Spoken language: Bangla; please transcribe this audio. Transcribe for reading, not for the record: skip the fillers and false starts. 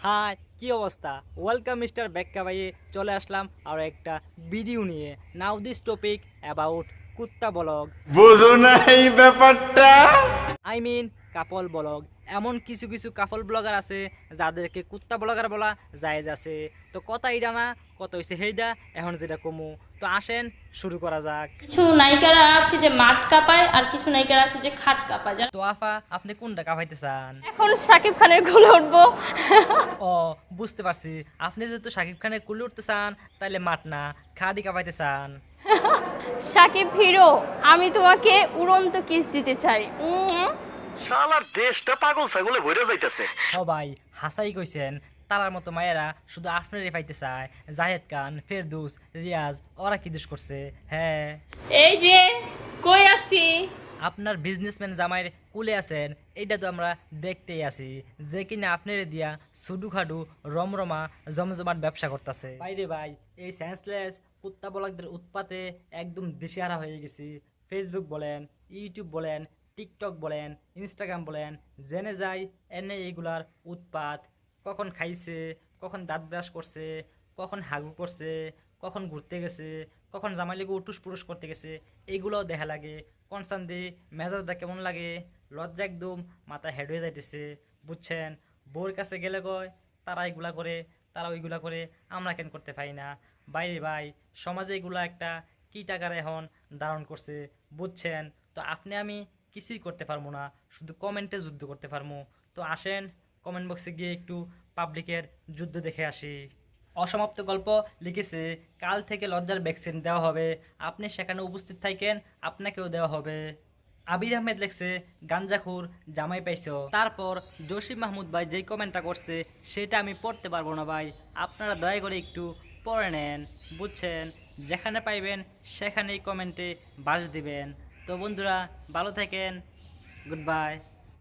হাই, কি অবস্থা? ওয়েলকাম মিস্টার বেক্কা ভাইয়ে, চলে আসলাম আর একটা ভিডিও নিয়ে। নাও দিস টপিক অ্যাবাউট কুত্তা ব্লগ। বুঝো না এই ব্যাপারটা। I mean couple blog. এমন কিছু কিছু কাপল ব্লগার আছে যাদেরকে কুত্তা ব্লগার বলা জায়েজ আছে। তো কথা এইটা না, কত হয়েছে সেইটা, এখন যেটা কমু। তো আসেন শুরু করা যাক। কিছু নায়িকারা আছে যে মাঠ কাঁপায় আর কিছু নায়িকারা আছে যে খাট কাঁপায় জানো? তো আফা, আপনি কোনটা কামাইতে চান? এখন শাকিব খানের কোলে উঠবো। ও, বুঝতে পারছি। আপনি যেহেতু শাকিব খানের কুলে উঠতে চান, তাইলে মাঠ না খাড়ি কামাইতে চান। শাকিব হিরো, আমি তোমাকে উড়ন্ত কিস দিতে চাই। শালার দেশটা পাগল ছাগলে ভরে যাইতেছে। সবাই হাসাই কইছেন, তারার মতো মায়েরা শুধু আপনারই পাইতে চায়। জাহেদ খান, ফেরদৌস, রিয়াজ, ওরা কি দোষ করছে? হ্যাঁ, এই যে কই আছি? আপনার বিজনেসম্যান জামাইয়ের কুলে আছেন, এইটা তো আমরা দেখতেই আছি, যে কিনা আপনার দিয়া সুডুখাডু রমরমা জমজমাট ব্যবসা করতেছে। বাইরে ভাই, এই সেন্সলেস কুত্তা বলাকদের উৎপাতে একদম দিশেহারা হয়ে গেছি। ফেসবুক বলেন, ইউটিউব বলেন, টিকটক বলেন, ইনস্টাগ্রাম বলেন, জেনে যাই এনে এইগুলার উৎপাত। কখন খাইছে, কখন দাঁত ব্রাশ করছে, কখন হাগু করছে, কখন ঘুরতে গেছে, কখন জামাইলিকে উটুস পুরুষ করতে গেছে, এইগুলোও দেখা লাগে। কনসান দি মেজাজটা কেমন লাগে, লজ্জা একদম মাথা হেড হয়ে যাইতেছে। বুঝছেন, বউর কাছে গেলে কয় তারা এগুলা করে, তারা ওইগুলা করে, আমরা কেন করতে পারি না? বাইরে ভাই, সমাজে এগুলা একটা কী টাকার এখন ধারণ করছে। বুঝছেন, তো আপনি আমি কিছুই করতে পারবো না, শুধু কমেন্টে যুদ্ধ করতে পারবো। তো আসেন কমেন্ট বক্সে গিয়ে একটু পাবলিকের যুদ্ধ দেখে আসি। অসমাপ্ত গল্প লিখেছে, কাল থেকে লজ্জার ভ্যাকসিন দেওয়া হবে, আপনি সেখানে উপস্থিত থাকেন, আপনাকেও দেওয়া হবে। আবির আহমেদ লিখছে, গাঞ্জাখুর জামাই পাইছো। তারপর জসিম মাহমুদ ভাই যেই কমেন্টটা করছে সেটা আমি পড়তে পারবো না ভাই, আপনারা দয়া করে একটু পড়ে নেন। বুঝছেন, যেখানে পাইবেন সেখানেই কমেন্টে বাস দিবেন। তো বন্ধুরা, ভালো থাকেন, গুড বাই।